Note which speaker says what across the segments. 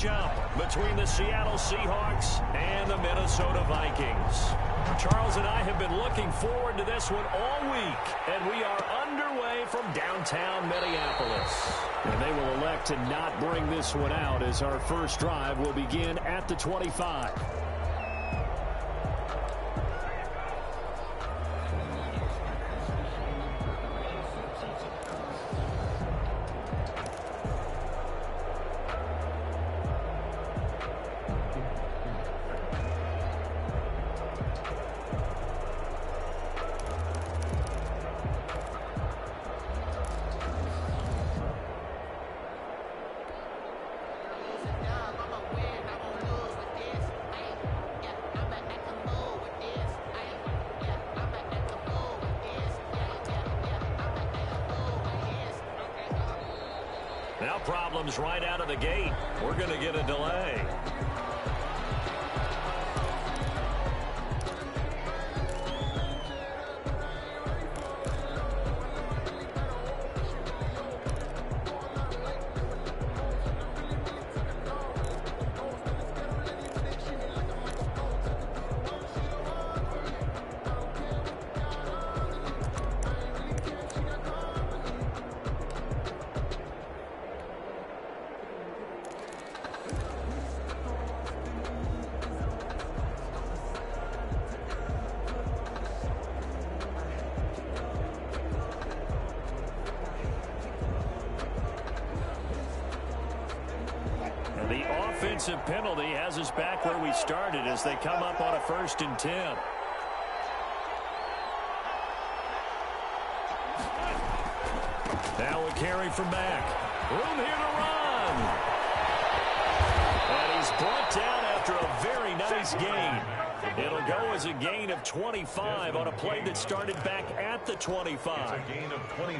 Speaker 1: matchup between the Seattle Seahawks and the Minnesota Vikings. Charles and I have been looking forward to this one all week, and we are underway from downtown Minneapolis. And they will elect to not bring this one out as our first drive will begin at the 25. Now problems right out of the gate. We're going to get a delay. The offensive penalty has us back where we started as they come up on a 1st and 10. Now a carry from back. Room here to run. And he's brought down after a very nice gain. It'll go as a gain of 25 on a play that started back at the 25.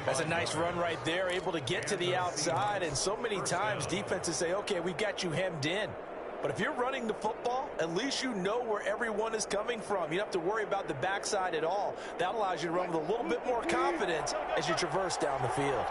Speaker 2: That's a nice run right there, able to get to the outside. And so many times defenses say, okay, we got you hemmed in. But if you're running the football, at least you know where everyone is coming from. You don't have to worry about the backside at all. That allows you to run with a little bit more confidence as you traverse down the field.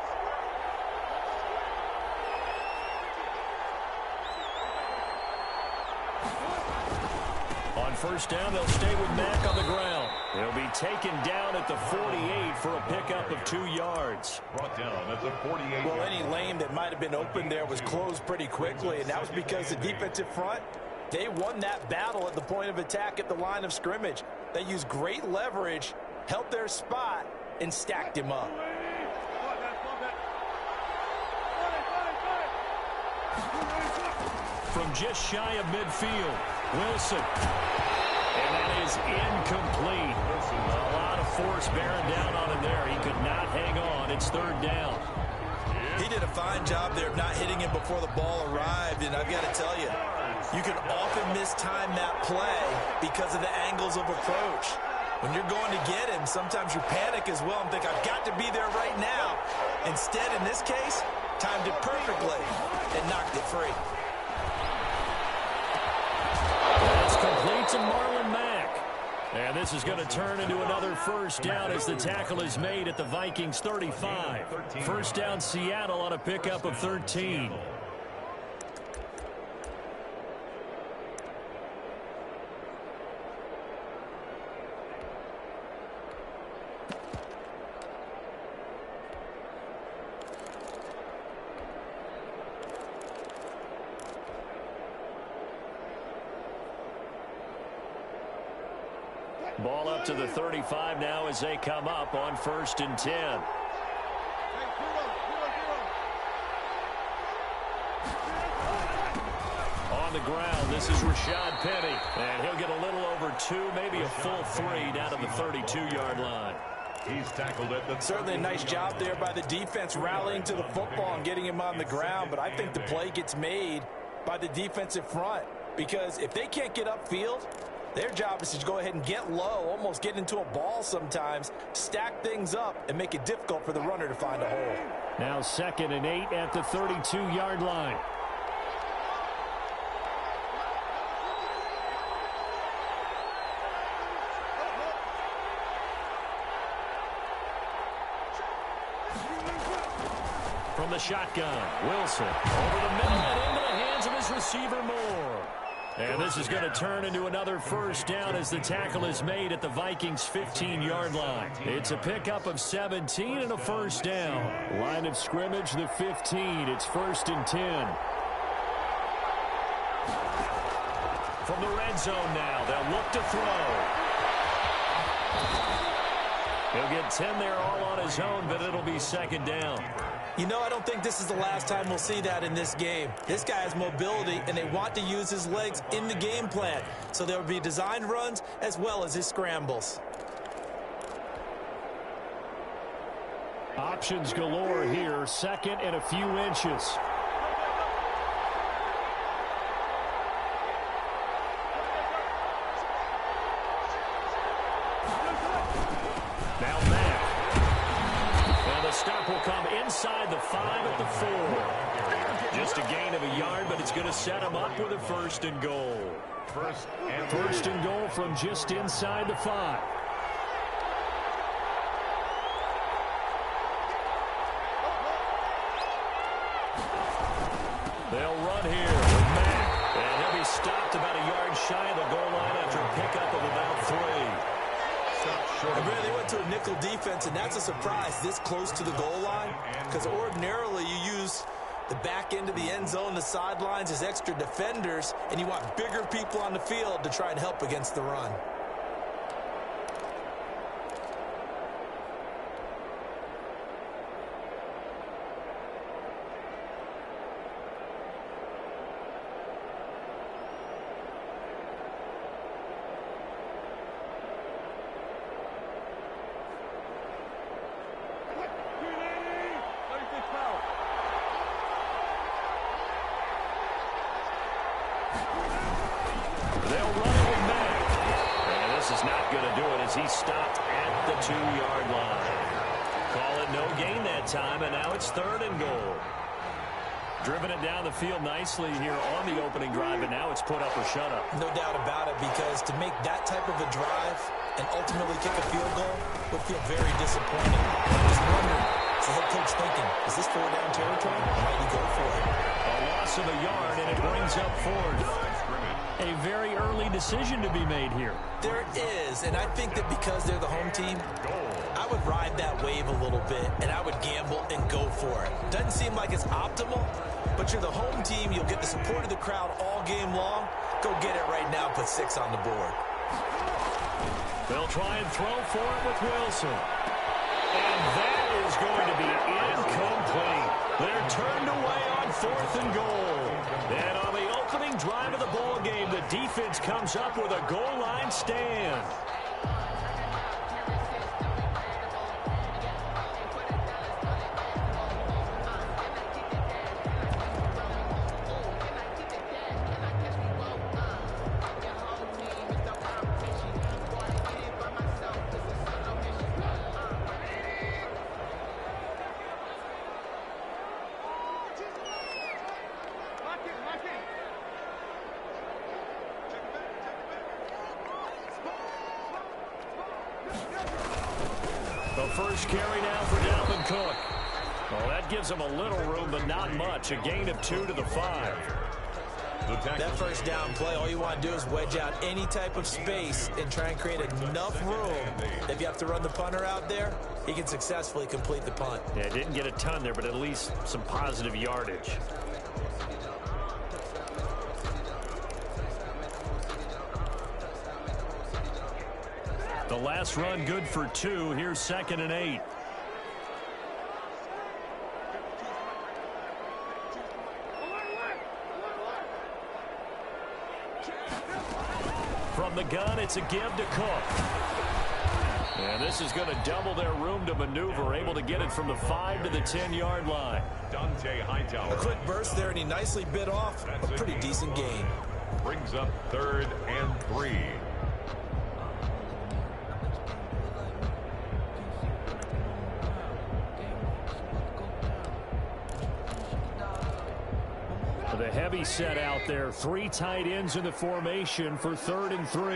Speaker 1: On 1st down, they'll stay with Mack on the ground. He'll be taken down at the 48 for a pickup of 2 yards.
Speaker 3: Brought down at the 48.
Speaker 2: Well, any lane that might have been open there was closed pretty quickly, and that was because the defensive front, they won that battle at the point of attack at the line of scrimmage. They used great leverage, held their spot, and stacked him up.
Speaker 1: From just shy of midfield, Wilson. And that is incomplete. A lot of force bearing down on him there. He could not hang on. It's 3rd down.
Speaker 2: He did a fine job there of not hitting him before the ball arrived, and I've got to tell you, you can often mistime that play because of the angles of approach. When you're going to get him, sometimes you panic as well and think, I've got to be there right now. Instead, in this case, timed it perfectly and knocked it free.
Speaker 1: That's complete to Marlon Mack. And this is going to turn into another 1st down as the tackle is made at the Vikings 35. 1st down Seattle on a pickup of 13. Ball up to the 35 now as they come up on 1st and 10. On the ground, this is Rashad Penny. And he'll get a little over 2, maybe a full 3 down to the 32-yard line.
Speaker 3: He's tackled at the
Speaker 2: Certainly a nice job there by the defense rallying to the football and getting him on the ground. But I think the play gets made by the defensive front because if they can't get upfield, their job is to go ahead and get low, almost get into a ball sometimes, stack things up, and make it difficult for the runner to find a hole.
Speaker 1: Now 2nd and 8 at the 32-yard line. From the shotgun, Wilson over the middle and into the hands hands of his receiver Moore. And this is going to turn into another first down as the tackle is made at the Vikings' 15-yard line. It's a pickup of 17 and a first down. Line of scrimmage, the 15. It's 1st and 10. From the red zone now, they'll look to throw. He'll get 10 there all on his own, but it'll be 2nd down.
Speaker 2: You know, I don't think this is the last time we'll see that in this game. This guy has mobility, and they want to use his legs in the game plan. So there will be designed runs as well as his scrambles.
Speaker 1: Options galore here, 2nd and a few inches. Now back. And the stop will come inside the 5 at the 4. Just a gain of a yard, but it's going to set him up with a 1st and goal. First and goal from just inside the 5. They'll run here with Mack. And he'll be stopped about a yard shy of the goal line after a pickup of about 3.
Speaker 2: They went to a nickel defense, and that's a surprise this close to the goal line, because ordinarily you use the back end of the end zone, the sidelines as extra defenders, and you want bigger people on the field to try and help against the run.
Speaker 1: He stopped at the 2-yard line. Call it no gain that time, and now it's 3rd and goal. Driven it down the field nicely here on the opening drive, and now it's put up or shut up.
Speaker 2: No doubt about it, because to make that type of a drive and ultimately kick a field goal would feel very disappointing. I'm just wondering, is the head coach thinking, is this 4-down territory? Might he go for it?
Speaker 1: A loss of a yard, and it brings up 4th. A very early decision to be made here.
Speaker 2: There is, and I think that because they're the home team, I would ride that wave a little bit, and I would gamble and go for it. Doesn't seem like it's optimal, but you're the home team. You'll get the support of the crowd all game long. Go get it right now. Put 6 on the board.
Speaker 1: They'll try and throw for it with Wilson. And that is going to be incomplete. They're turned away on 4th and goal. And on the opening drive of the ball game, the defense comes up with a goal line stand. First carry now for Dalvin Cook. Well, that gives him a little room, but not much. A gain of 2 to the 5.
Speaker 2: That first down play, all you want to do is wedge out any type of space and try and create enough room. If you have to run the punter out there, he can successfully complete the punt.
Speaker 1: Yeah, didn't get a ton there, but at least some positive yardage. The last run good for 2. Here's 2nd and 8. From the gun, it's a give to Cook. And this is going to double their room to maneuver, able to get it from the 5 to the 10-yard line.
Speaker 2: A quick burst there, and he nicely bit off a pretty decent gain.
Speaker 3: Brings up 3rd and 3.
Speaker 1: The heavy set out there. 3 tight ends in the formation for 3rd and 3.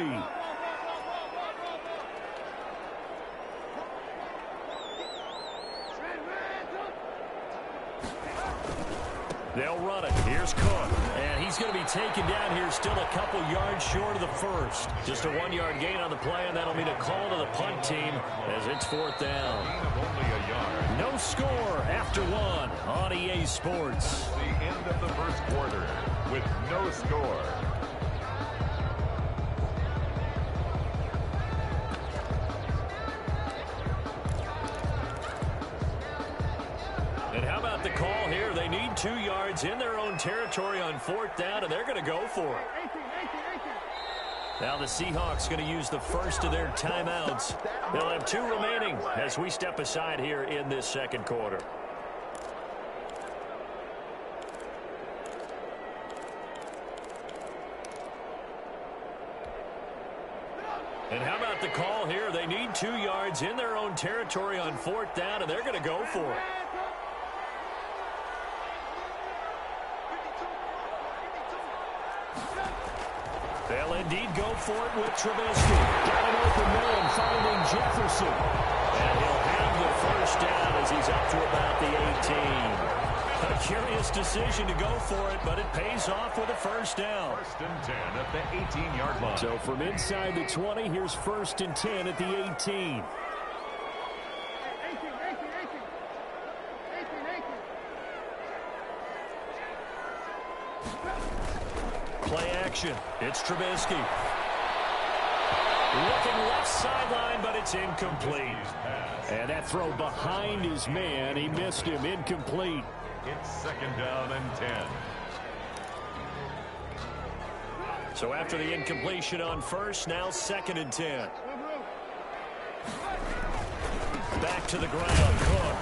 Speaker 1: They'll run it. Here's Cook. And He's going to be taken down here, still a couple yards short of the first. Just a 1-yard gain on the play, and that'll mean a call to the punt team as it's 4th down.
Speaker 3: Only a yard.
Speaker 1: No score after 1 on EA Sports.
Speaker 3: The end of the first quarter with no score.
Speaker 1: And how about the call here? They need 2 yards in their own territory on 4th down, and they're going to go for it. Now the Seahawks going to use the first of their timeouts. They'll have 2 remaining as we step aside here in this second quarter. And how about the call here? They need 2 yards in their own territory on 4th down, and they're going to go for it. They'll indeed go for it with Trubisky. Got an open man finding Jefferson. And he'll have the first down as he's up to about the 18. A curious decision to go for it, but it pays off with a first down.
Speaker 3: 1st and 10 at the 18-yard line.
Speaker 1: So from inside the 20, here's 1st and 10 at the 18. Play action. It's Trubisky. Looking left sideline, but it's incomplete. And that throw behind his man. He missed him. Incomplete.
Speaker 3: It's 2nd down and 10.
Speaker 1: So after the incompletion on first, now 2nd and 10. Back to the ground. Cook.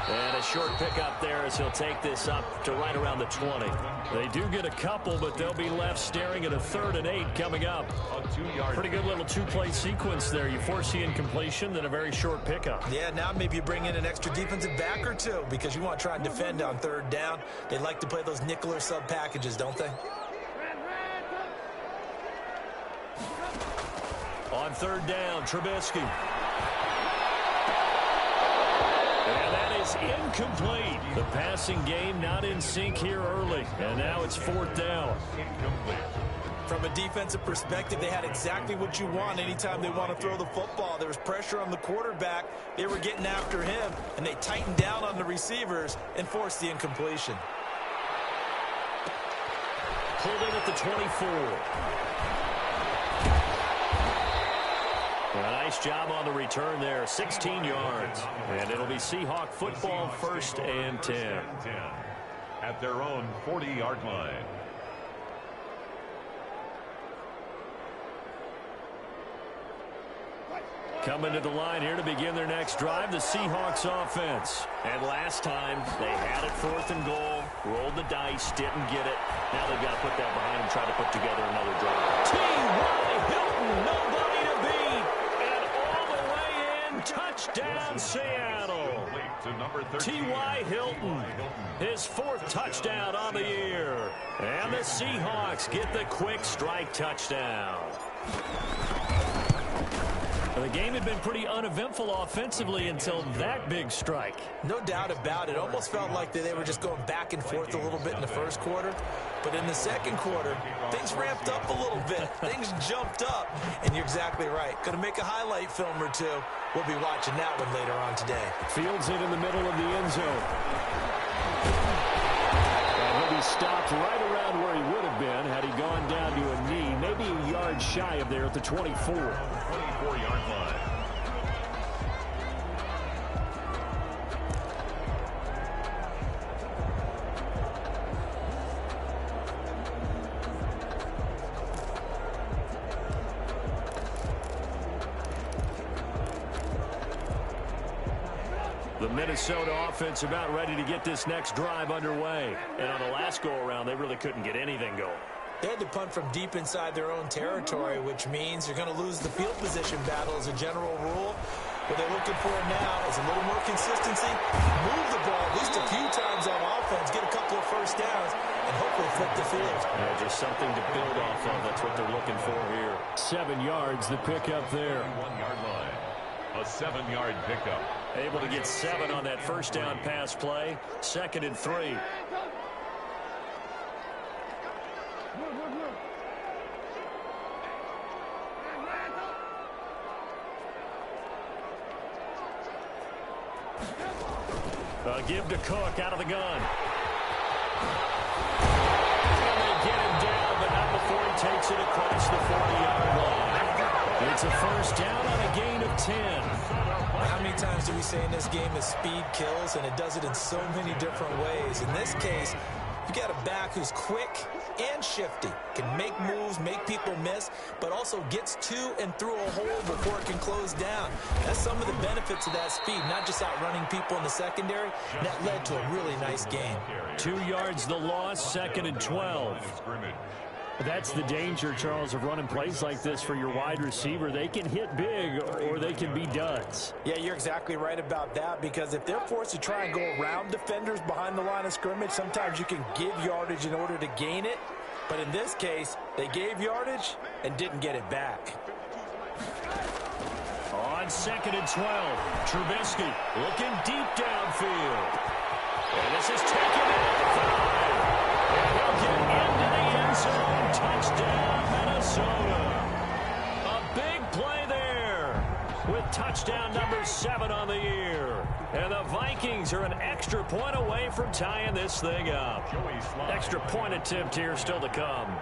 Speaker 1: And a short pickup there as he'll take this up to right around the 20. They do get a couple, but they'll be left staring at a 3rd and 8 coming up. Pretty good little 2-play sequence there. You force the incompletion, then a very short pickup.
Speaker 2: Yeah, now maybe you bring in an extra defensive back or 2 because you want to try and defend on 3rd down. They like to play those nickel or sub packages, don't they?
Speaker 1: On 3rd down, Trubisky. And that is incomplete. The passing game not in sync here early. And now it's 4th down.
Speaker 3: Incomplete.
Speaker 2: From a defensive perspective, they had exactly what you want anytime they want to throw the football. There was pressure on the quarterback. They were getting after him, and they tightened down on the receivers and forced the incompletion.
Speaker 1: Pulled in at the 24. A nice job on the return there, 16 yards. And it'll be Seahawk football, 1st and 10.
Speaker 3: At their own 40-yard line.
Speaker 1: Coming to the line here to begin their next drive, the Seahawks offense. And last time, they had it 4th and goal, rolled the dice, didn't get it. Now they've got to put that behind them, try to put together another drive. T.Y. Hilton, nobody to beat. And all the way in, touchdown Seattle. T.Y. Hilton, his 4th touchdown on the year. And the Seahawks get the quick strike touchdown. The game had been pretty uneventful offensively until that big strike.
Speaker 2: No doubt about it. Almost felt like they were just going back and forth a little bit in the first quarter. But in the second quarter, things ramped up a little bit. Things jumped up. And you're exactly right. Going to make a highlight film or 2. We'll be watching that one later on today.
Speaker 1: Fields it in the middle of the end zone. And he'll be stopped right around where he would have been had he gone down to a knee, maybe a yard shy of there at the 24.
Speaker 3: 24-yard line.
Speaker 1: The Minnesota offense about ready to get this next drive underway. And on the last go-around, they really couldn't get anything going.
Speaker 2: They had to punt from deep inside their own territory, which means you're going to lose the field position battle as a general rule. What they're looking for now is a little more consistency, move the ball at least a few times on offense, get a couple of first downs, and hopefully flip the field.
Speaker 1: Yeah, just something to build off of. That's what they're looking for here. 7 yards, the pickup there.
Speaker 3: 1-yard line. A 7-yard pickup.
Speaker 1: Able to get 7 on that first down pass play. 2nd and 3. Give to Cook out of the gun. And they get him down, but not before he takes it across the 40-yard line. It's a first down on a gain of 10.
Speaker 2: How many times do we say in this game that speed kills, and it does it in so many different ways? In this case, you got a back who's quick and shifty, can make moves, make people miss, but also gets to and through a hole before it can close down. That's some of the benefits of that speed, not just outrunning people in the secondary. That led to a really nice game.
Speaker 1: 2 yards the loss, 2nd and 12. That's the danger, Charles, of running plays like this for your wide receiver. They can hit big or they can be duds.
Speaker 2: Yeah, you're exactly right about that, because if they're forced to try and go around defenders behind the line of scrimmage, sometimes you can give yardage in order to gain it. But in this case, they gave yardage and didn't get it back.
Speaker 1: On 2nd and 12, Trubisky looking deep downfield. And this is taken at the 5. And he'll get into the end zone. Touchdown, Minnesota. A big play there with touchdown number 7 on the year. And the Vikings are an extra point away from tying this thing up. Extra point attempt here still to come.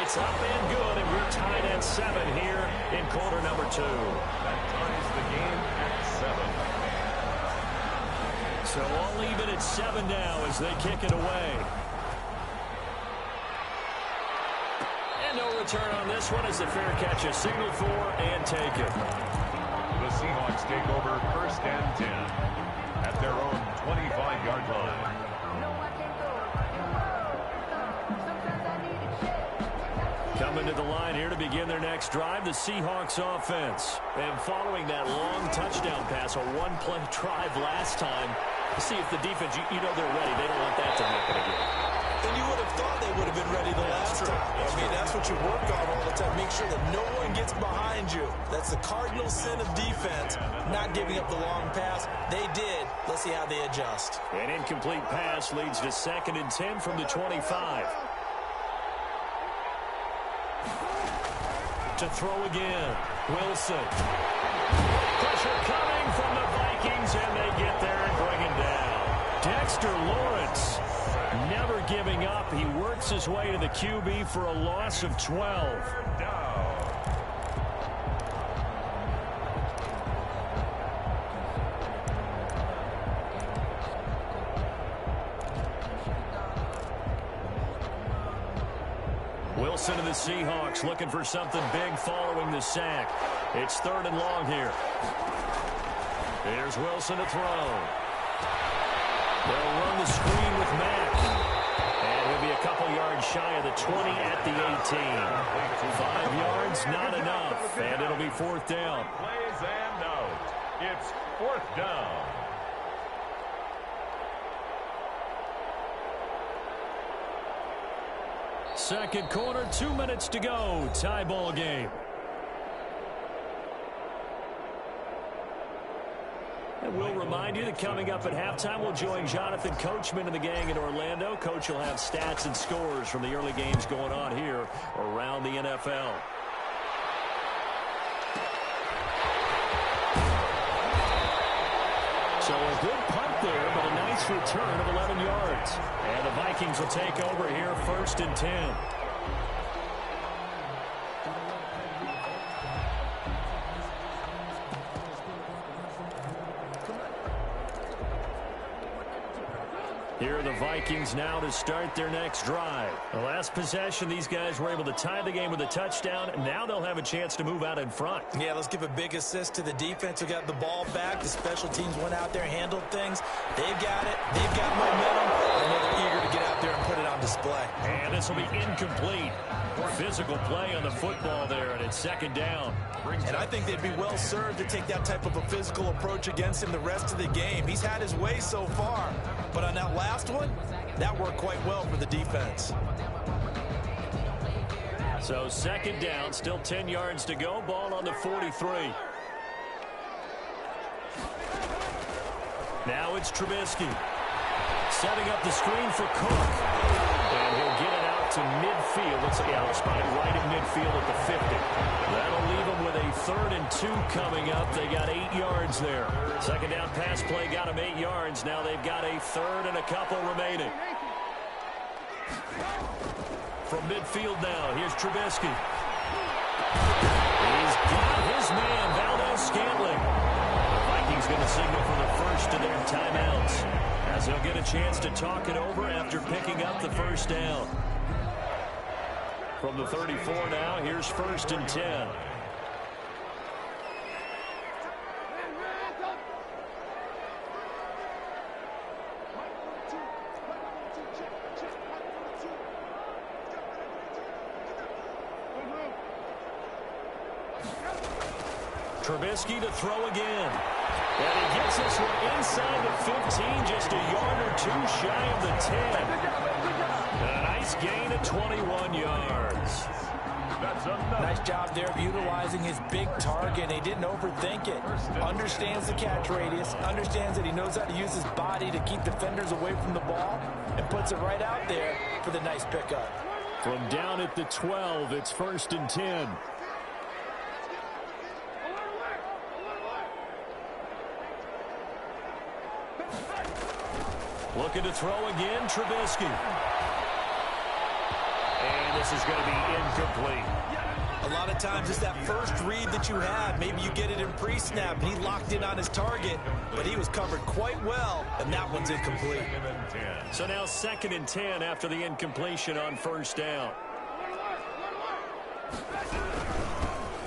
Speaker 1: It's up and good, and we're tied at 7 here in quarter number 2.
Speaker 3: That ties the game at 7.
Speaker 1: So all even at 7 now as they kick it away. And no return on this one as the fair catch is signaled for and taken.
Speaker 3: The Seahawks take over 1st and 10 at their own 25-yard line.
Speaker 1: Coming to the line here to begin their next drive, the Seahawks offense. And following that long touchdown pass, a one-play drive last time, see if the defense, you know they're ready. They don't want that to happen again.
Speaker 2: And you would have thought they would have been ready the last time. I mean, that's what you work on all the time. Make sure that no one gets behind you. That's the cardinal sin of defense, not giving up the long pass. They did. Let's see how they adjust.
Speaker 1: An incomplete pass leads to 2nd and 10 from the 25. To throw again, Wilson. Pressure coming from the Vikings, and they get there and bring him down. Dexter Lawrence never giving up. He works his way to the QB for a loss of 12. Wilson and the Seahawks looking for something big following the sack. It's 3rd and long here. Here's Wilson to throw. They'll run the screen with Mack. And he'll be a couple yards shy of the 20 at the 18. 5 yards, not enough. And it'll be 4th down.
Speaker 3: Plays and out. It's 4th down.
Speaker 1: Second quarter, 2 minutes to go. Tie ball game. And we'll remind you that coming up at halftime, we'll join Jonathan Coachman and the gang in Orlando. Coach will have stats and scores from the early games going on here around the NFL. So a good punt there, but a nice return of 11 yards. And the Vikings will take over here 1st and 10. Here are the Vikings now to start their next drive. The last possession, these guys were able to tie the game with a touchdown, and now they'll have a chance to move out in front.
Speaker 2: Yeah, let's give a big assist to the defense who got the ball back. The special teams went out there, handled things. They've got it. They've got momentum. And they're eager to get out there and put it on display.
Speaker 1: And this will be incomplete. Physical play on the football there, and it's 2nd down.
Speaker 2: And I think they'd be well served to take that type of a physical approach against him the rest of the game. He's had his way so far. But on that last one, that worked quite well for the defense.
Speaker 1: So 2nd down, still 10 yards to go. Ball on the 43. Now it's Trubisky. Setting up the screen for Cook. And he'll get it out to midfield. Let's see, he'll spot it right at midfield at the 50. That'll leave them with a 3rd and 2 coming up. They got 8 yards there. Second down pass play got them 8 yards. Now they've got a 3rd and a couple remaining. From midfield now, here's Trubisky. He's got his man, Valdez-Scantling. The Vikings going to signal for the first of their timeouts, as they'll get a chance to talk it over after picking up the first down. From the 34 now, here's 1st and 10. Trubisky to throw again. And he gets this one inside the 15, just a yard or 2 shy of the 10. A nice gain of 21 yards.
Speaker 2: Nice job there of utilizing his big target. He didn't overthink it. Understands the catch radius. Understands that he knows how to use his body to keep defenders away from the ball. And puts it right out there for the nice pickup.
Speaker 1: From down at the 12, it's 1st and 10. Looking to throw again, Trubisky. And this is going to be incomplete.
Speaker 2: A lot of times it's that first read that you have. Maybe you get it in pre-snap, and he locked in on his target, but he was covered quite well, and that one's incomplete.
Speaker 1: So now 2nd and 10 after the incompletion on 1st down.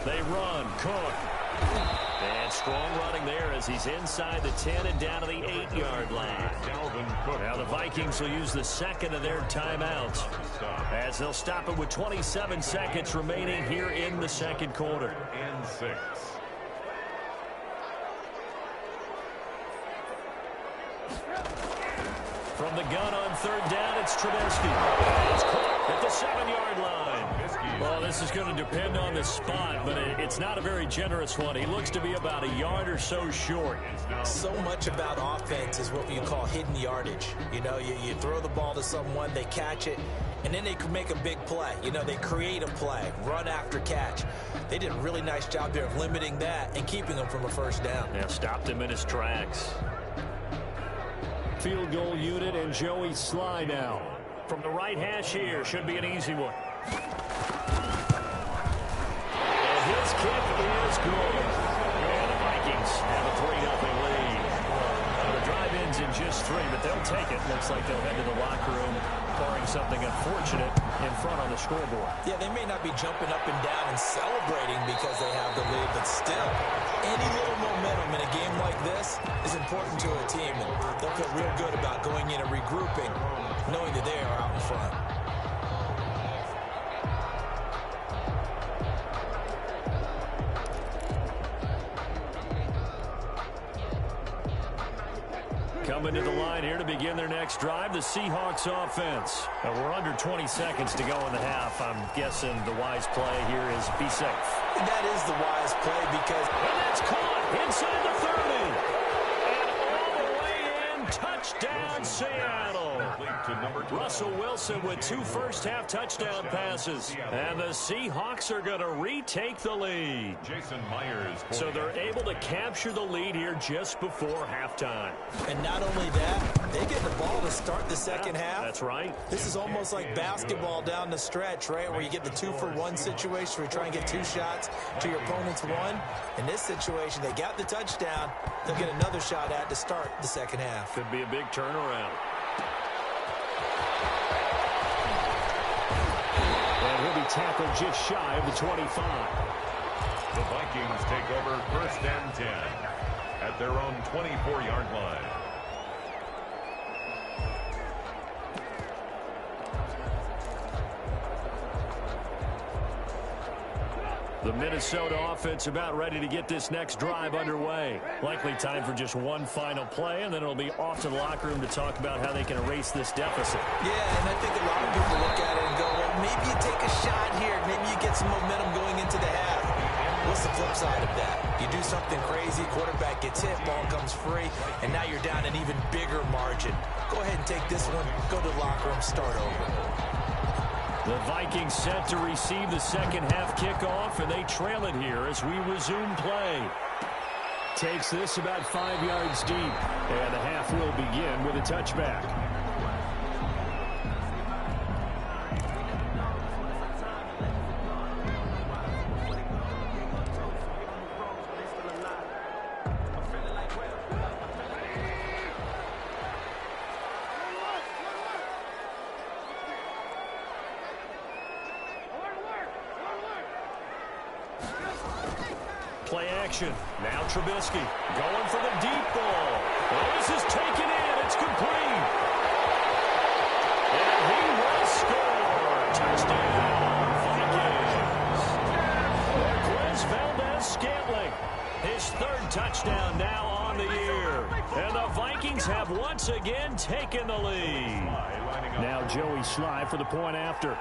Speaker 1: They run. Cook. And strong running there as he's inside the 10 and down to the 8-yard line. Now the Vikings will use the 2nd of their timeouts, as they'll stop it with 27 seconds remaining here in the 2nd quarter.
Speaker 3: And 6.
Speaker 1: From the gun on 3rd down, it's Trubisky. It's caught at the 7-yard line. Well, this is going to depend on the spot, but it's not a very generous one. He looks to be about a yard or so short.
Speaker 2: So much about offense is what you call hidden yardage. You know, you throw the ball to someone, they catch it, and then they can make a big play. You know, they create a play, run after catch. They did a really nice job there of limiting that and keeping him from a 1st down.
Speaker 1: Yeah, stopped him in his tracks. Field goal unit and Joey Sly now. From the right hash here, should be an easy one. And his kick is good. And the Vikings have a 3-0 lead. The drive ends in just 3, but they'll take it. Looks like they'll head to the locker room, barring something unfortunate in front on the scoreboard.
Speaker 2: Yeah, they may not be jumping up and down and celebrating because they have the lead, but still, any little momentum in a game like this is important to a team, and they'll feel real good about going in and regrouping, knowing that they are out in front.
Speaker 1: Coming to the line here to begin their next drive, the Seahawks offense. We're under 20 seconds to go in the half. I'm guessing the wise play here is be safe.
Speaker 2: And that is the wise play because...
Speaker 1: And that's caught inside the 30. And all the way in, touchdown Seattle. Russell Wilson with 2 first-half touchdown passes. And the Seahawks are going to retake the lead.
Speaker 3: Jason Myers.
Speaker 1: So they're able to capture the lead here just before halftime.
Speaker 2: And not only that, they get the ball to start the second half.
Speaker 1: That's right.
Speaker 2: This is almost like basketball down the stretch, right, where you get the 2-for-1 situation where you try and get 2 shots to your opponent's 1. In this situation, they got the touchdown. They'll get another shot at to start the second half.
Speaker 1: Could be a big turnaround. And he'll be tackled just shy of the 25.
Speaker 3: The Vikings take over 1st and 10 at their own 24-yard line.
Speaker 1: The Minnesota offense about ready to get this next drive underway. Likely time for just one final play, and then it'll be off to the locker room to talk about how they can erase this deficit.
Speaker 2: Yeah, and I think a lot of people look at it and go, well, maybe you take a shot here. Maybe you get some momentum going into the half. What's the flip side of that? You do something crazy, quarterback gets hit, ball comes free, and now you're down an even bigger margin. Go ahead and take this one, go to the locker room, start over.
Speaker 1: The Vikings set to receive the second half kickoff, and they trail it here as we resume play. Takes this about 5 yards deep, and the half will begin with a touchback. Play action. Now Trubisky going for the deep ball. Oh, this is taken in. It's complete. And he will score. Touchdown, Vikings. Marquez Valdez-Scantling. His third touchdown now on the year. And the Vikings have once again taken the lead. Now Joey Sly for the point after.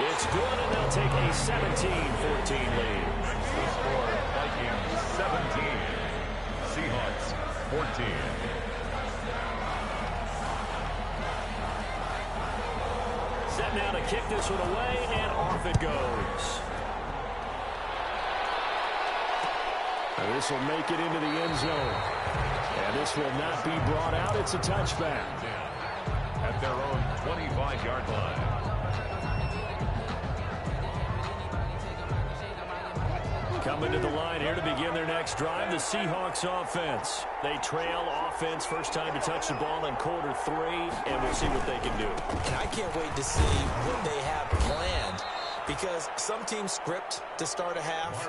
Speaker 1: It's good, and they'll take a 17-14 lead.
Speaker 3: The score, Vikings 17, Seahawks 14.
Speaker 1: Set now to kick this one away, and off it goes. And this will make it into the end zone. And this will not be brought out. It's a touchback.
Speaker 3: At their own 25-yard line.
Speaker 1: Coming to the line here to begin their next drive, the Seahawks offense. They trail offense, first time to touch the ball in quarter 3, and we'll see what they can do.
Speaker 2: And I can't wait to see what they have planned, because some teams script to start a half.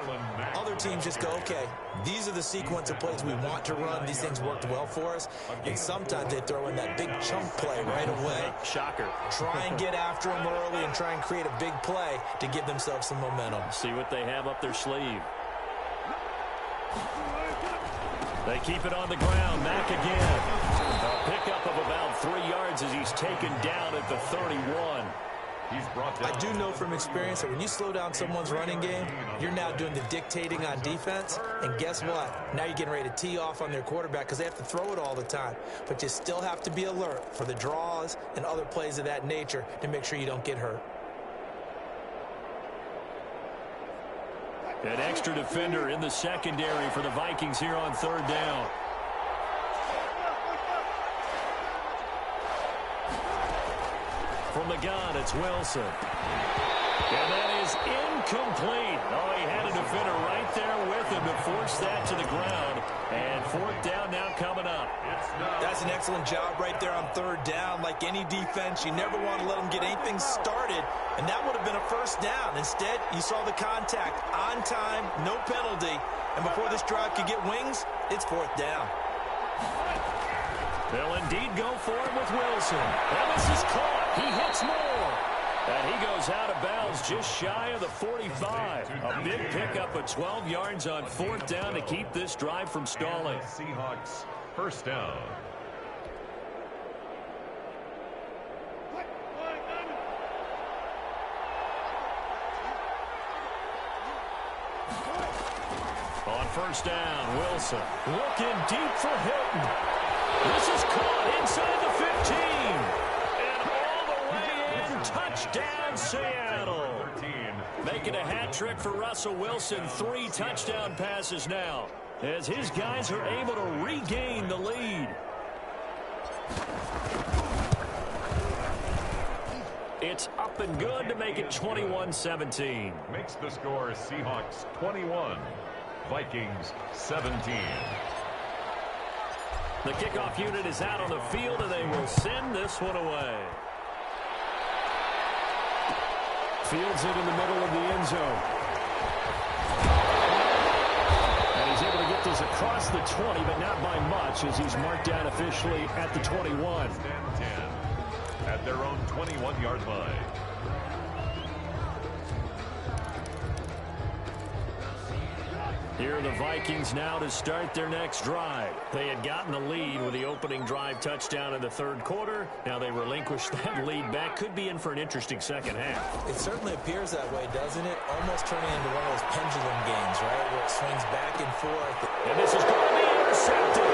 Speaker 2: Other teams just go, okay, these are the sequence of plays we want to run. These things worked well for us. And sometimes they throw in that big chunk play right away.
Speaker 1: Shocker.
Speaker 2: Try and get after them early and try and create a big play to give themselves some momentum.
Speaker 1: See what they have up their sleeve. They keep it on the ground. Mack again. A pickup of about 3 yards as he's taken down at the 31.
Speaker 3: He's brought down.
Speaker 2: I do know from experience that when you slow down someone's running game, you're now doing the dictating on defense. And guess what? Now you're getting ready to tee off on their quarterback because they have to throw it all the time. But you still have to be alert for the draws and other plays of that nature to make sure you don't get hurt.
Speaker 1: An extra defender in the secondary for the Vikings here on third down. From the gun, it's Wilson. And that is incomplete. Oh, he had a defender right there with him to force that to the ground. And fourth down now coming up.
Speaker 2: That's an excellent job right there on third down. Like any defense, you never want to let them get anything started. And that would have been a first down. Instead, you saw the contact on time, no penalty. And before this drive could get wings, it's fourth down.
Speaker 1: They'll indeed go for it with Wilson. And this is caught. He hits more. And he goes out of bounds just shy of the 45. A big pickup of 12 yards on fourth down to keep this drive from stalling.
Speaker 3: Seahawks first down.
Speaker 1: On first down, Wilson looking deep for Hilton. This is caught inside the 15. And all the way in. Touchdown, Seattle. Making a hat trick for Russell Wilson. 3 touchdown passes now as his guys are able to regain the lead. It's up and good to make it 21-17.
Speaker 3: Makes the score Seahawks 21, Vikings 17.
Speaker 1: The kickoff unit is out on the field, and they will send this one away. Fields it in the middle of the end zone. And he's able to get this across the 20, but not by much, as he's marked down officially at the 21.
Speaker 3: 10 at their own 21-yard line.
Speaker 1: Here are the Vikings now to start their next drive. They had gotten the lead with the opening drive touchdown in the third quarter. Now they relinquish that lead back. Could be in for an interesting second half.
Speaker 2: It certainly appears that way, doesn't it? Almost turning into one of those pendulum games, right, where it swings back and forth.
Speaker 1: And this is going to be intercepted.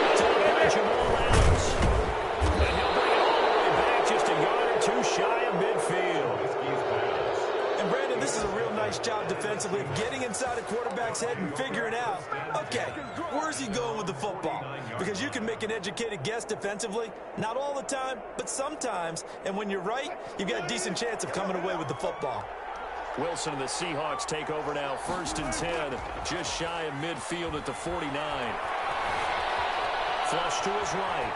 Speaker 1: Picked up by Jamal Adams. And he'll bring it all the way back just a yard or two shy of midfield.
Speaker 2: And Brandon, this is a real nice job defensively of getting inside a quarterback's head and figuring out, okay, where's he going with the football? Because you can make an educated guess defensively, not all the time, but sometimes. And when you're right, you've got a decent chance of coming away with the football.
Speaker 1: Wilson and the Seahawks take over now, 1st and 10, just shy of midfield at the 49. Flush to his right.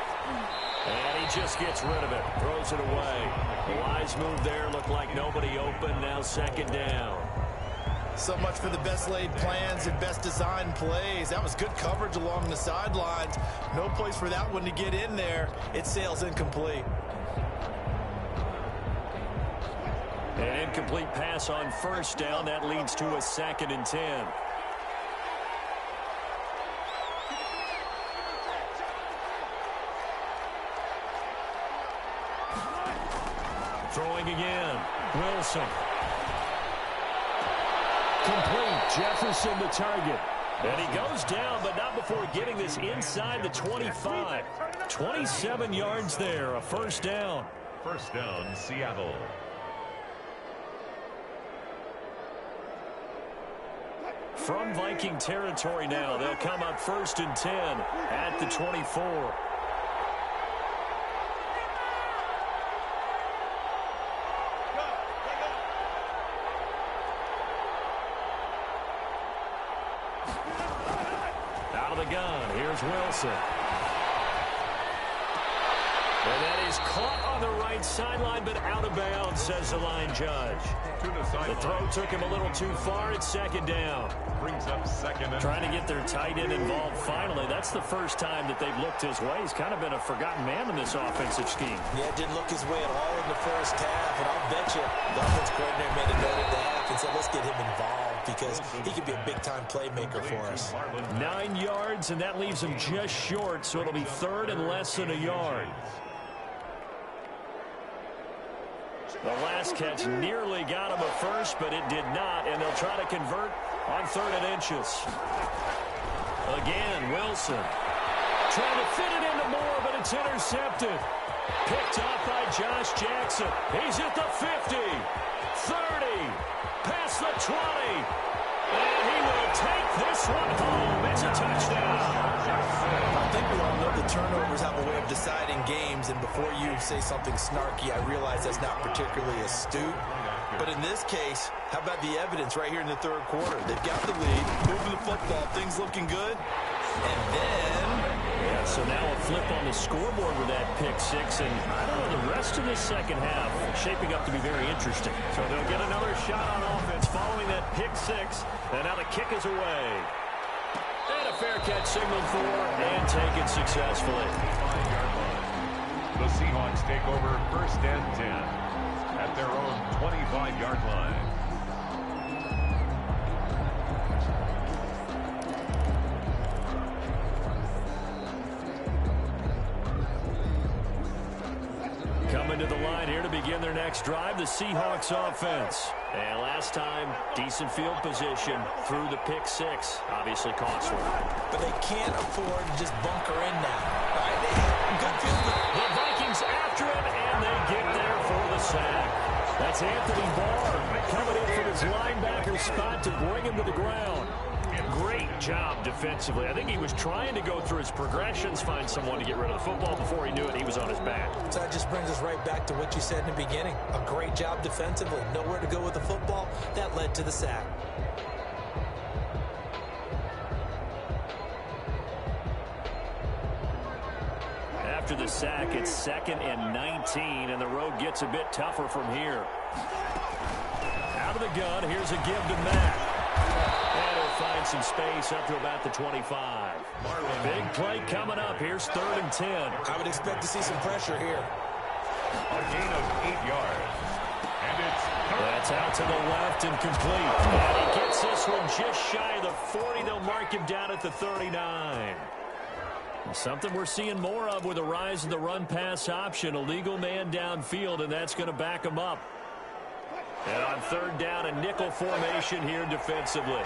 Speaker 1: And he just gets rid of it, throws it away. A wise move there, looked like nobody open, now 2nd down.
Speaker 2: So much for the best laid plans and best designed plays. That was good coverage along the sidelines. No place for that one to get in there. It sails incomplete.
Speaker 1: An incomplete pass on 1st down. That leads to a 2nd and 10. Throwing again. Wilson. Complete. Jefferson the target. And he goes down, but not before getting this inside the 25. 27 yards there. A 1st down.
Speaker 3: 1st down, Seattle.
Speaker 1: From Viking territory now, they'll come up 1st and 10 at the 24. Out of the gun, here's Wilson. And that is caught on the right sideline, but out of bounds, says the line judge. The throw took him a little too far. It's 2nd down.
Speaker 3: Brings up 2nd and
Speaker 1: Trying to get their tight end involved finally. That's the first time that they've looked his way. He's kind of been a forgotten man in this offensive scheme.
Speaker 2: Yeah, it didn't look his way at all in the first half. And I'll bet you the offense coordinator made a note of the half and said, let's get him involved because he could be a big-time playmaker for us.
Speaker 1: 9 yards, and that leaves him just short, so it'll be 3rd and less than a yard. The last catch nearly got him a first, but it did not, and they'll try to convert on 3rd and inches. Again, Wilson trying to fit it into Moore, but it's intercepted. Picked up by Josh Jackson. He's at the 50, 30, past the 20, and he will take this one home. It's a touchdown.
Speaker 2: I think we all know the turnovers have a way of deciding games, and before you say something snarky, I realize that's not particularly astute. But in this case, how about the evidence right here in the 3rd quarter? They've got the lead, moving the football, things looking good, and then...
Speaker 1: Yeah, so now a flip on the scoreboard with that pick 6, and I don't know, the rest of this second half shaping up to be very interesting. So they'll get another shot on offense following that pick 6, and now the kick is away. And a fair catch signaled for and taken successfully.
Speaker 3: The Seahawks take over 1st and 10 at their own 25-yard line.
Speaker 1: Coming to the line here to begin their next drive, the Seahawks offense. And last time, decent field position through the pick 6. Obviously costly.
Speaker 2: But they can't afford to just bunker in now. Right? They have good field.
Speaker 1: The Vikings after him, and they get there for the sack. That's Anthony Barr coming in from his linebacker spot to bring him to the ground. Great job defensively. I think he was trying to go through his progressions, find someone to get rid of the football. Before he knew it, he was on his back.
Speaker 2: So that just brings us right back to what you said in the beginning. A great job defensively. Nowhere to go with the football. That led to the sack.
Speaker 1: After the sack, it's 2nd and 19, and the road gets a bit tougher from here. Out of the gun, here's a give to Mack. And he'll find some space up to about the 25. Big play coming up. Here's 3rd and 10.
Speaker 2: I would expect to see some pressure here.
Speaker 3: A gain of 8 yards. And it's
Speaker 1: That's out to the left and complete. And he gets this one just shy of the 40. They'll mark him down at the 39. Something we're seeing more of with the rise of the run-pass option. A legal man downfield, and that's going to back him up. And on third down, a nickel formation here defensively.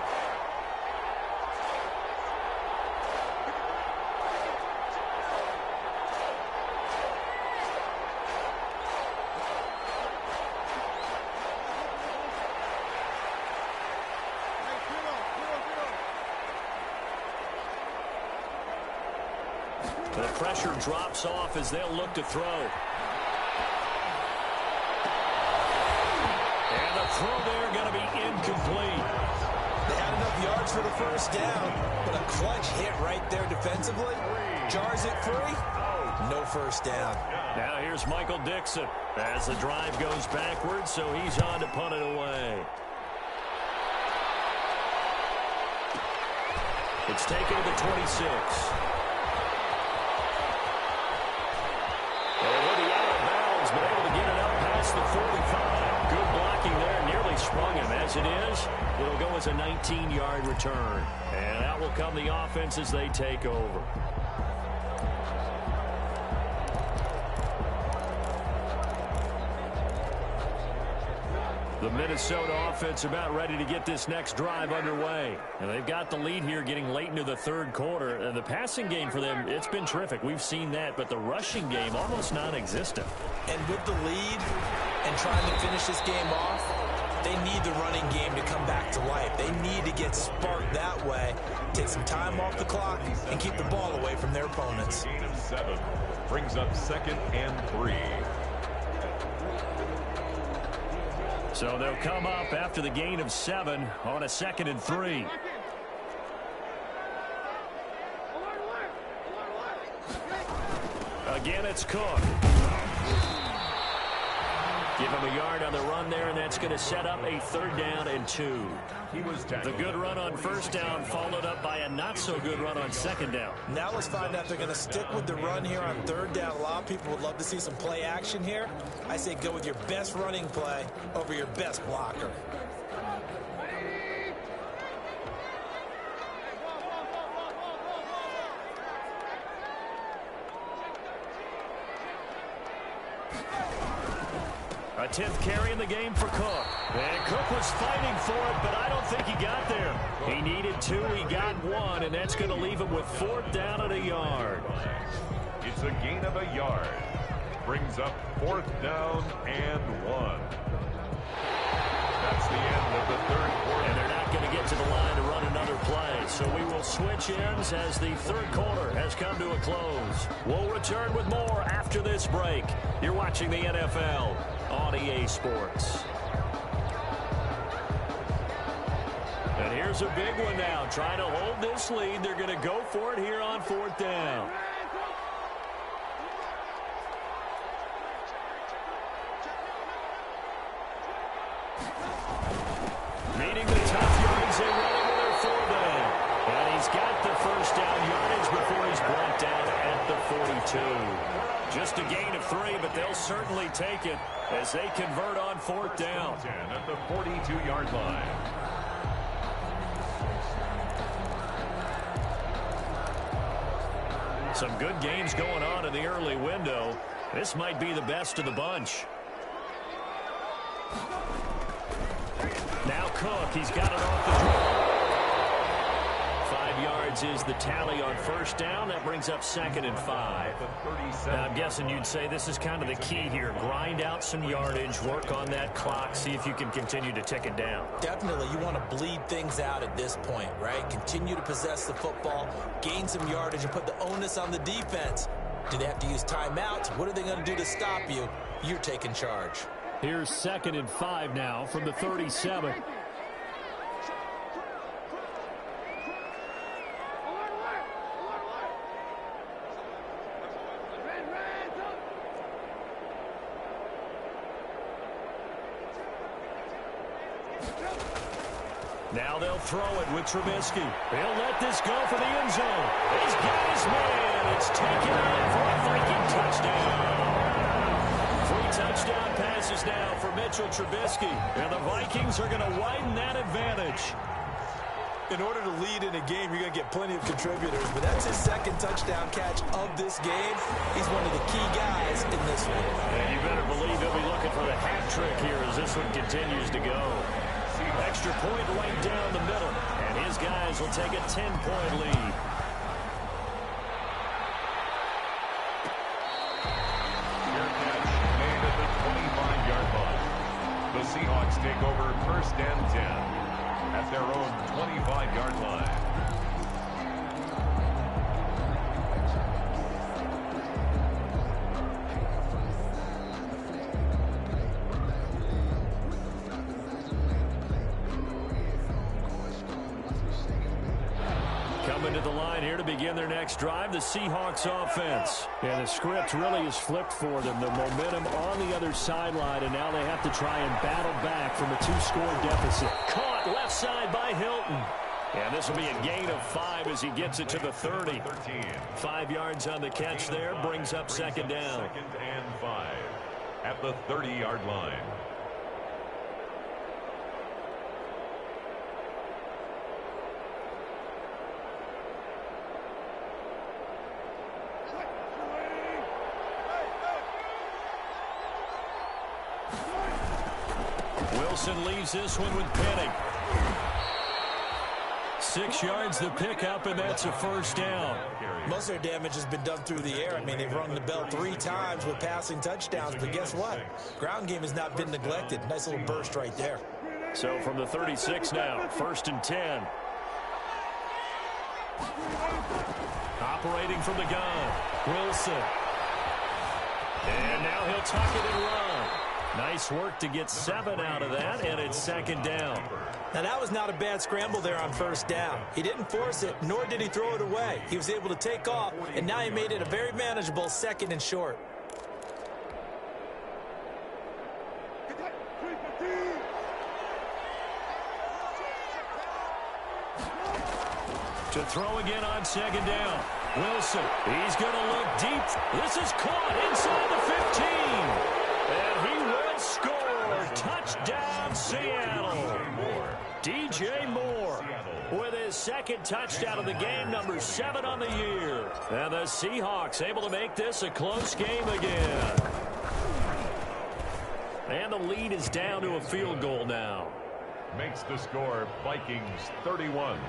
Speaker 1: The pressure drops off as they'll look to throw. And the throw there going to be incomplete.
Speaker 2: They had enough yards for the first down, but a clutch hit right there defensively. Jars it free. No first down.
Speaker 1: Now here's Michael Dixon as the drive goes backwards, so he's on to punt it away. It's taken to the 26. But able to get it up past the 45. Good blocking there. Nearly sprung him. As it is, it'll go as a 19-yard return. And out will come the offense as they take over. The Minnesota offense about ready to get this next drive underway. And they've got the lead here getting late into the third quarter. And the passing game for them, it's been terrific. We've seen that. But the rushing game, almost non-existent.
Speaker 2: And with the lead and trying to finish this game off, they need the running game to come back to life. They need to get sparked that way, take some time off the clock, and keep the ball away from their opponents.
Speaker 3: Gain of 7 brings up 2nd and 3.
Speaker 1: So they'll come up after the gain of 7 on a 2nd and 3. Again, it's Cook. Give him a yard on the run there, and that's going to set up a 3rd down and 2. The good run on 1st down followed up by a not-so-good run on 2nd down.
Speaker 2: Now let's find out if they're going to stick with the run here on 3rd down. A lot of people would love to see some play action here. I say go with your best running play over your best blocker.
Speaker 1: A 10th carry in the game for Cook. And Cook was fighting for it, but I don't think he got there. He needed 2, he got 1, and that's going to leave him with 4th down and a yard.
Speaker 3: It's a gain of a yard. Brings up 4th down and 1. That's the end of the 3rd quarter.
Speaker 1: And they're not going to get to the line to run another play. So we will switch ends as the 3rd quarter has come to a close. We'll return with more after this break. You're watching the NFL on EA Sports. And here's a big one now. Trying to hold this lead. They're going to go for it here on 4th down. Meeting the tough yards, they run it with their fullback. And he's got the 1st down yardage before he's brought down at the 42. Just a gain of 3, but they'll certainly take it as they convert on 4th down.
Speaker 3: At the 42-yard line.
Speaker 1: Some good games going on in the early window. This might be the best of the bunch. Now Cook, he's got it off the draw. 5 yards is the tally on 1st down. That brings up 2nd and 5. Now, I'm guessing you'd say this is kind of the key here. Grind out some yardage, work on that clock, see if you can continue to tick it down.
Speaker 2: Definitely, you want to bleed things out at this point, right? Continue to possess the football, gain some yardage, and put the onus on the defense. Do they have to use timeouts? What are they going to do to stop you? You're taking charge.
Speaker 1: Here's 2nd and 5 now from the 37. Now they'll throw it with Trubisky. He'll let this go for the end zone. He's got his man. It's taken off for a Viking touchdown. 3 touchdown passes now for Mitchell Trubisky. And the Vikings are going to widen that advantage.
Speaker 2: In order to lead in a game, you're going to get plenty of contributors, but that's his second touchdown catch of this game. He's one of the key guys in this one.
Speaker 1: And you better believe he'll be looking for the hat trick here as this one continues to go. Extra point right down the middle, and his guys will take a 10-point lead.
Speaker 3: Fair catch made at the 25-yard line. The Seahawks take over 1st and 10 at their own 25-yard line.
Speaker 1: Coming to the line here to begin their next drive, the Seahawks offense. And the script really is flipped for them. The momentum on the other sideline, and now they have to try and battle back from a 2-score deficit. Caught left side by Hilton. And this will be a gain of 5 as he gets it to the 30. 5 yards on the catch there, brings up 2nd down.
Speaker 3: 2nd and 5 at the 30-yard line.
Speaker 1: Wilson leaves this one with Penning. 6 yards the pickup, and that's a 1st down.
Speaker 2: Most of their damage has been done through the air. I mean, they've rung the bell 3 times with passing touchdowns, but guess what? Ground game has not been neglected. Nice little burst right there.
Speaker 1: So from the 36 now, 1st and 10. Operating from the gun, Wilson. And now he'll tuck it and run. Nice work to get 7 out of that, and it's 2nd down.
Speaker 2: Now, that was not a bad scramble there on 1st down. He didn't force it, nor did he throw it away. He was able to take off, and now he made it a very manageable 2nd and short.
Speaker 1: To throw again on 2nd down. Wilson, he's going to look deep. This is caught inside the 15. And he will score. Touchdown, Seattle. DJ Moore with his 2nd touchdown of the game, number 7 on the year. And the Seahawks able to make this a close game again. And the lead is down to a field goal now.
Speaker 3: Makes the score Vikings 31,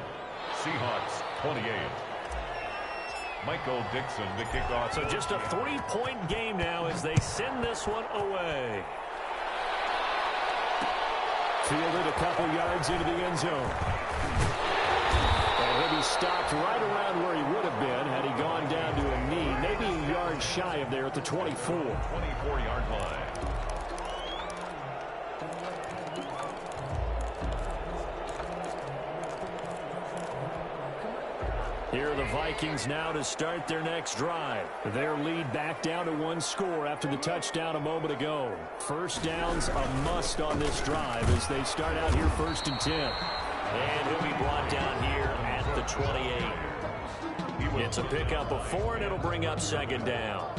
Speaker 3: Seahawks 28. Michael Dixon to kick off.
Speaker 1: So just a 3-point game now as they send this one away. Fielded a couple yards into the end zone. And he'll be stopped right around where he would have been had he gone down to a knee, maybe a yard shy of there at the 24.
Speaker 3: 24-yard line.
Speaker 1: Here are the Vikings now to start their next drive. Their lead back down to 1 score after the touchdown a moment ago. 1st downs a must on this drive as they start out here 1st and 10. And he'll be brought down here at the 28. It's a pickup of 4, and it'll bring up 2nd down.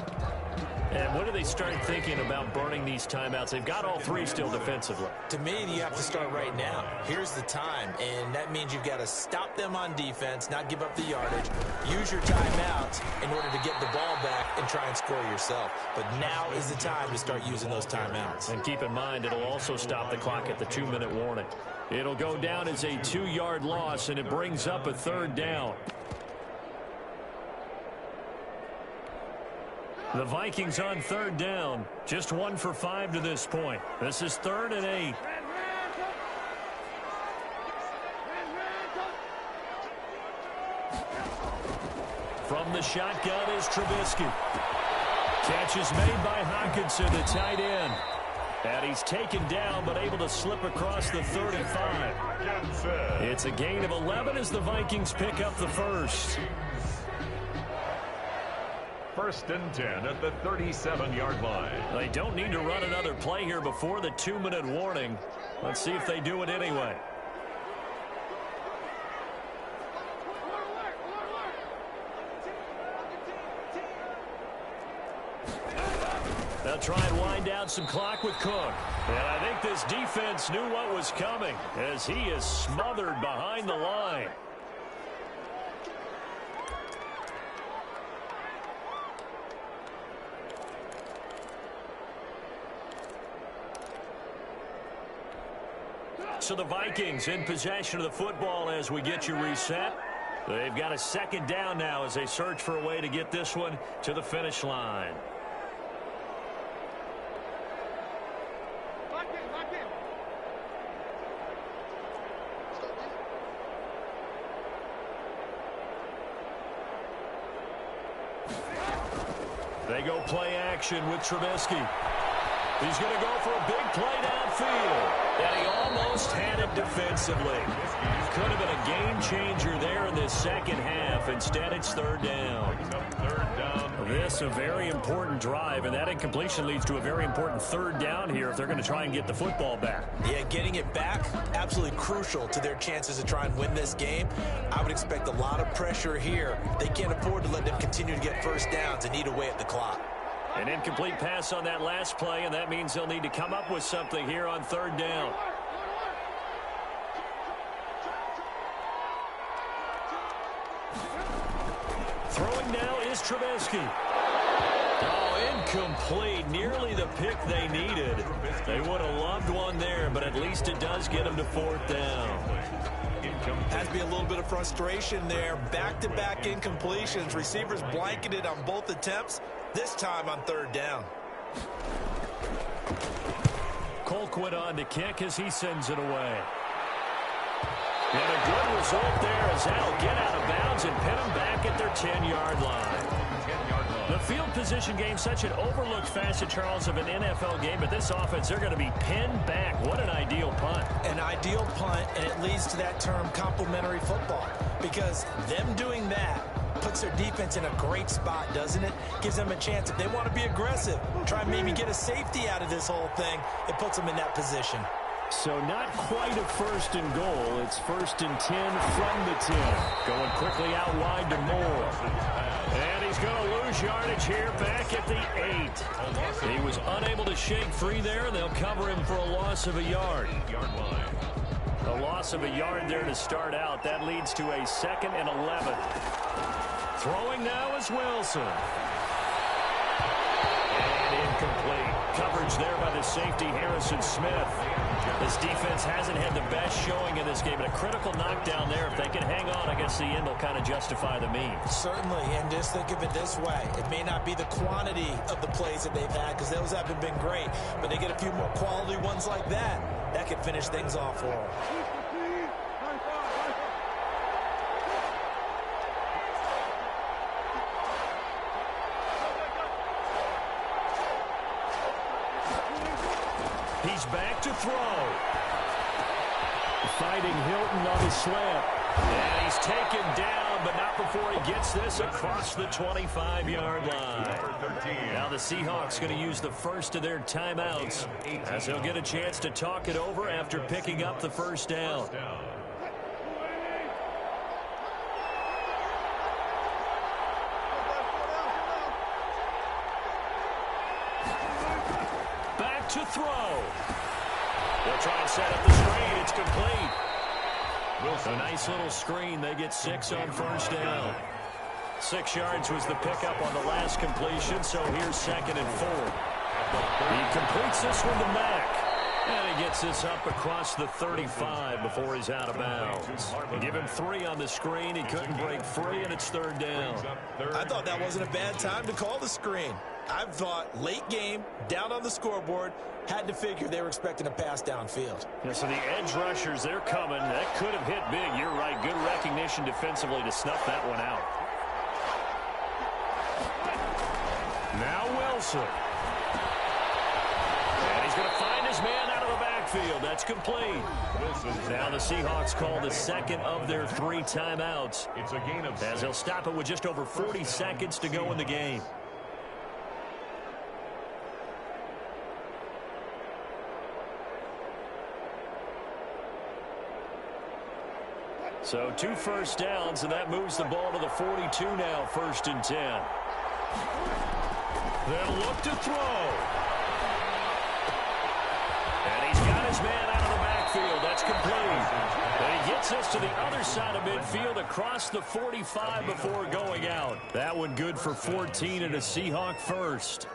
Speaker 1: And when do they start thinking about burning these timeouts? They've got all 3 still defensively.
Speaker 2: To me, you have to start right now. Here's the time, and that means you've got to stop them on defense, not give up the yardage, use your timeouts in order to get the ball back and try and score yourself. But now is the time to start using those timeouts.
Speaker 1: And keep in mind, it'll also stop the clock at the 2-minute warning. It'll go down as a 2-yard loss, and it brings up a 3rd down. The Vikings on 3rd down. Just 1 for 5 to this point. This is 3rd and 8. From the shotgun is Trubisky. Catch is made by Hockenson, the tight end. And he's taken down, but able to slip across the 35. It's a gain of 11 as the Vikings pick up the 1st.
Speaker 3: 1st and 10 at the 37-yard line.
Speaker 1: They don't need to run another play here before the 2-minute warning. Let's see if they do it anyway. They'll try and wind down some clock with Cook. And I think this defense knew what was coming as he is smothered behind the line. So the Vikings in possession of the football as we get you reset. They've got a second down now as they search for a way to get this one to the finish line. They go play action with Trubisky. He's going to go for a big play downfield. And he almost had it defensively. Could have been a game changer there in this second half. Instead, it's third down. This a very important drive, and that incompletion leads to a very important third down here if they're going to try and get the football back.
Speaker 2: Yeah, getting it back, absolutely crucial to their chances to try and win this game. I would expect a lot of pressure here. They can't afford to let them continue to get first downs and eat away at the clock.
Speaker 1: An incomplete pass on that last play, and that means they'll need to come up with something here on third down. Throwing now is Trubisky. Oh, incomplete. Nearly the pick they needed. They would have loved one there, but at least it does get them to fourth down.
Speaker 2: Has to be a little bit of frustration there. Back-to-back incompletions. Receivers blanketed on both attempts, this time on third down.
Speaker 1: Colquitt on to kick as he sends it away. And a good result there as that'll get out of bounds and pin them back at their 10-yard line. The field position game, such an overlooked facet, Charles, of an NFL game, but this offense, they're going to be pinned back. What an ideal punt.
Speaker 2: An ideal punt, and it leads to that term complementary football, because them doing that puts their defense in a great spot, doesn't it? Gives them a chance, if they want to be aggressive, try and maybe get a safety out of this whole thing, it puts them in that position.
Speaker 1: So not quite a first and goal. It's first and 10 from the 10. Going quickly out wide to Moore. And he's going to lose yardage here back at the 8. He was unable to shake free there, and they'll cover him for a loss of a yard. A loss of a yard there to start out. That leads to a 2nd and 11. Throwing now is Wilson. And incomplete. Coverage there by the safety, Harrison Smith. This defense hasn't had the best showing in this game, but a critical knockdown there. If they can hang on, I guess the end will kind of justify the means.
Speaker 2: Certainly, and just think of it this way. It may not be the quantity of the plays that they've had, because those haven't been great, but they get a few more quality ones like that. That could finish things off for them.
Speaker 1: He's back to throw. Fighting Hilton on his slip. And he's taken down, but not before he gets this across the 25-yard line. Now the Seahawks going to use the first of their timeouts as they'll get a chance to talk it over after picking up the first down. To throw. They'll try and set up the screen. It's complete. A nice little screen. They get 6 on first down. 6 yards was the pickup on the last completion, so here's 2nd and 4. He completes this one to Mack. And he gets this up across the 35 before he's out of bounds. They give him 3 on the screen. He couldn't break free, and it's 3rd down.
Speaker 2: I thought that wasn't a bad time to call the screen. I thought late game, down on the scoreboard, had to figure they were expecting a pass downfield.
Speaker 1: Yeah, so the edge rushers, they're coming. That could have hit big. You're right. Good recognition defensively to snuff that one out. Now Wilson. And he's going to find his man out of the backfield. That's complete. Now the Seahawks call the 2nd of their 3 timeouts.
Speaker 3: It's a gain of 6.
Speaker 1: As they'll stop it with just over 40 seconds to go in the game. So 2 first downs, and that moves the ball to the 42 now, 1st and 10. They'll look to throw. And he's got his man out of the backfield. That's complete. And he gets us to the other side of midfield across the 45 before going out. That one good for 14 and a Seahawk first.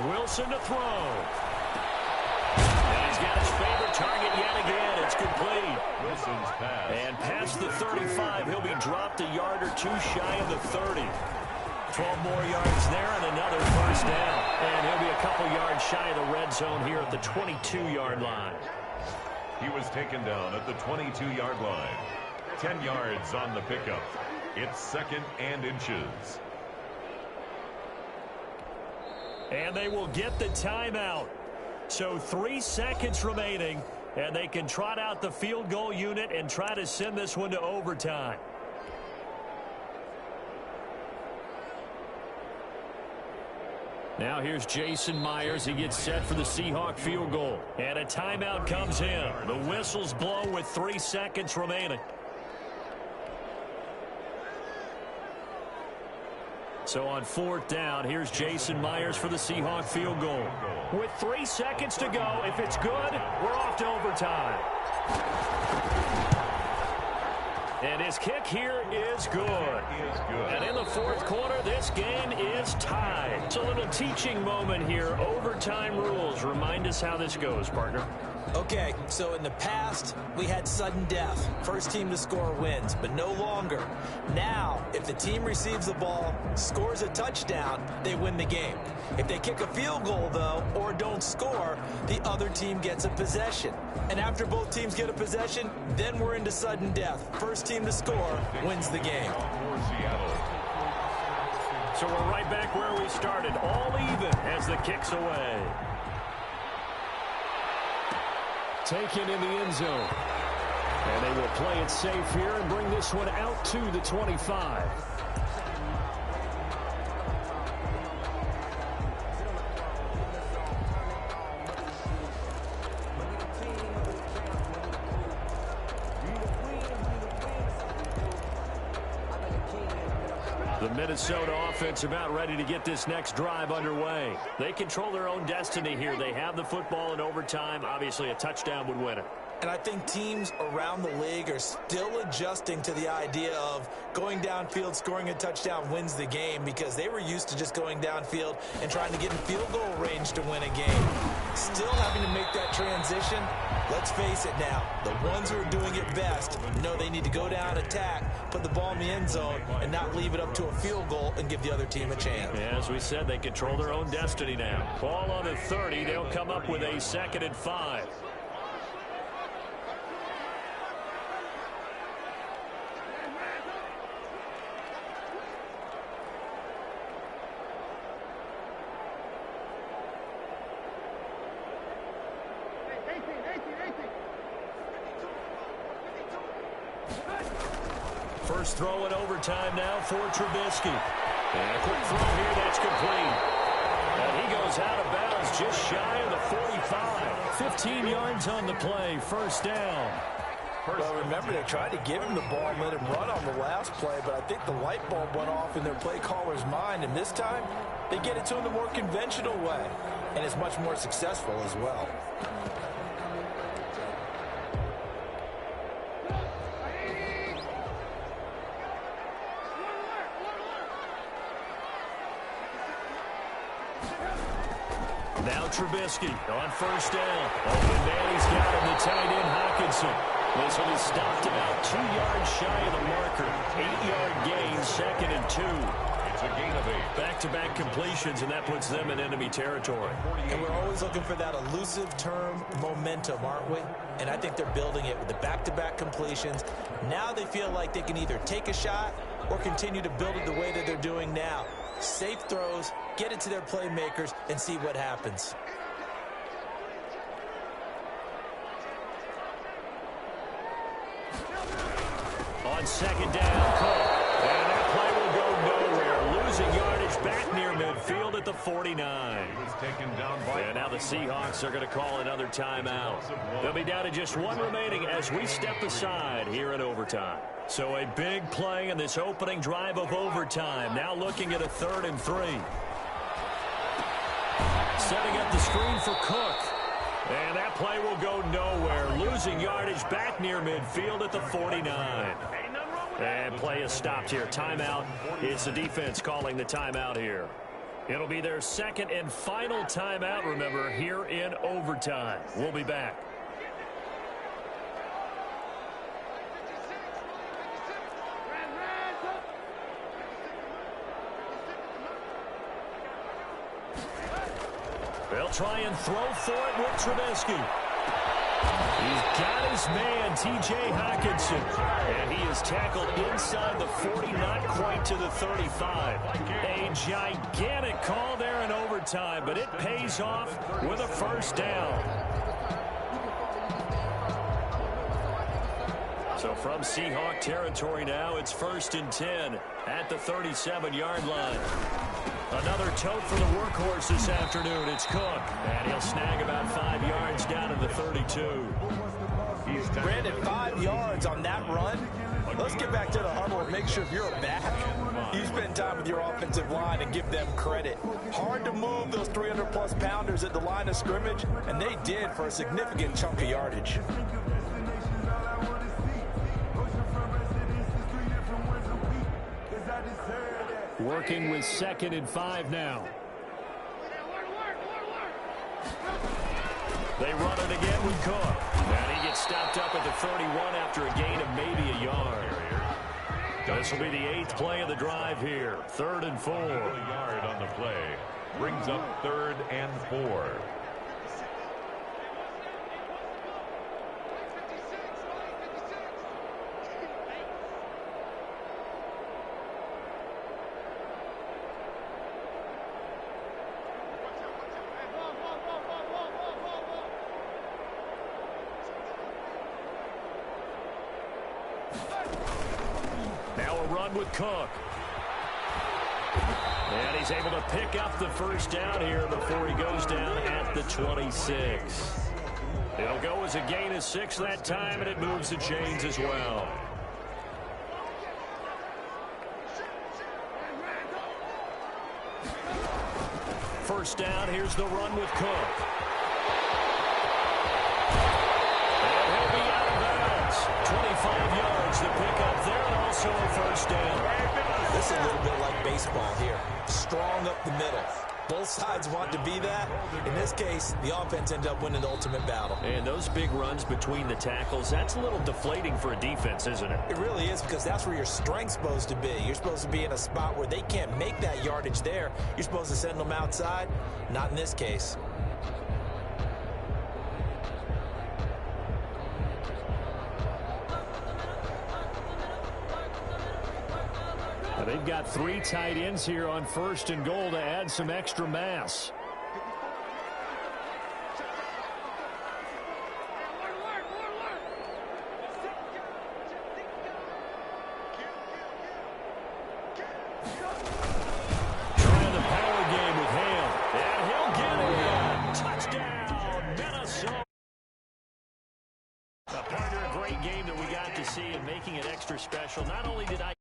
Speaker 1: Wilson to throw. And he's got his favorite target yet again. It's complete.
Speaker 3: Wilson's pass.
Speaker 1: And past the 35, he'll be dropped a yard or two shy of the 30. 12 more yards there and another first down. And he'll be a couple yards shy of the red zone here at the 22-yard line.
Speaker 3: He was taken down at the 22-yard line. 10 yards on the pickup. It's 2nd and inches.
Speaker 1: And they will get the timeout. So 3 seconds remaining, and they can trot out the field goal unit and try to send this one to overtime. Now here's Jason Myers. He gets set for the Seahawk field goal. And a timeout comes in. The whistles blow with 3 seconds remaining. So on 4th down, here's Jason Myers for the Seahawk field goal. With 3 seconds to go, if it's good, we're off to overtime. And his kick here is good. And in the 4th quarter, this game is tied. It's a little teaching moment here. Overtime rules. Remind us how this goes, partner.
Speaker 2: Okay, so in the past, we had sudden death. First team to score wins, but no longer. Now, if the team receives the ball, scores a touchdown, they win the game. If they kick a field goal, though, or don't score, the other team gets a possession. And after both teams get a possession, then we're into sudden death. First team to score wins the game.
Speaker 1: So we're right back where we started, all even as the kick's away. Taken in the end zone. And they will play it safe here and bring this one out to the 25. The Minnesota offense about ready to get this next drive underway. They control their own destiny here. They have the football in overtime. Obviously, a touchdown would win it.
Speaker 2: And I think teams around the league are still adjusting to the idea of going downfield, scoring a touchdown wins the game, because they were used to just going downfield and trying to get in field goal range to win a game. Still having to make that transition. Let's face it now, the ones who are doing it best know they need to go down, attack, put the ball in the end zone, and not leave it up to a field goal and give the other team a chance.
Speaker 1: Yeah, as we said, they control their own destiny now. Ball on the 30. They'll come up with a 2nd and 5. First throw in overtime now for Trubisky. And a quick throw here, that's complete. And he goes out of bounds just shy of the 45. 15 yards on the play, first down.
Speaker 2: Well, remember, they tried to give him the ball and let him run on the last play, but I think the light bulb went off in their play caller's mind, and this time they get it to him the more conventional way, and it's much more successful as well.
Speaker 1: Now Trubisky on first down. Open man, he's got him, the tight end Hawkinson. This one is stopped about 2 yards shy of the marker. 8-yard gain, 2nd and 2.
Speaker 3: It's a gain of 8.
Speaker 1: Back-to-back completions, and that puts them in enemy territory.
Speaker 2: And we're always looking for that elusive term momentum, aren't we? And I think they're building it with the back-to-back completions. Now they feel like they can either take a shot or continue to build it the way that they're doing now. Safe throws, get it to their playmakers, and see what happens. On second down, Cole. And that play will go nowhere.
Speaker 1: losing yardage back near midfield at the 49.
Speaker 3: He was taken down by...
Speaker 1: And now the Seahawks are going to call another timeout. They'll be down to just one remaining as we step aside here in overtime. So a big play in this opening drive of overtime. Now looking at a 3rd and 3. Setting up the screen for Cook. And that play will go nowhere. Losing yardage back near midfield at the 49. And play is stopped here. Timeout. It's the defense calling the timeout here. It'll be their 2nd and final timeout, remember, here in overtime. We'll be back. They'll try and throw for it with Trubisky. He's got his man, T.J. Hockenson. And he is tackled inside the 40, not quite to the 35. A gigantic call there in overtime, but it pays off with a 1st down. So from Seahawk territory now, it's 1st and 10 at the 37-yard line. Another tote for the workhorse this afternoon. It's Cook. And he'll snag about 5 yards down to the 32.
Speaker 2: Brandon, 5 yards on that run. Let's get back to the huddle and make sure if you're a back, you spend time with your offensive line and give them credit. Hard to move those 300-plus pounders at the line of scrimmage, and they did for a significant chunk of yardage.
Speaker 1: Working with 2nd and 5 now. They run it again with Cook. And he gets stopped up at the 31 after a gain of maybe a yard. This will be the 8th play of the drive here. 3rd and 4.
Speaker 3: A yard on the play. Brings up 3rd and 4.
Speaker 1: With Cook. And he's able to pick up the 1st down here before he goes down at the 26. It'll go as a gain of 6 that time, and it moves the chains as well. First down, here's the run with Cook. And he'll be out of bounds. 25 yards to pick up there, and also a 1st down.
Speaker 2: This is a little bit like baseball here. Strong up the middle. Both sides want to be that. In this case, the offense ended up winning the ultimate battle.
Speaker 1: And those big runs between the tackles, that's a little deflating for a defense, isn't it?
Speaker 2: It really is, because that's where your strength's supposed to be. You're supposed to be in a spot where they can't make that yardage there. You're supposed to send them outside. Not in this case.
Speaker 1: They've got 3 tight ends here on 1st and goal to add some extra mass. Trying the power game with Ham. And he'll get it. Touchdown, Minnesota. A partner, a great game that we got to see and making it extra special. Not only did I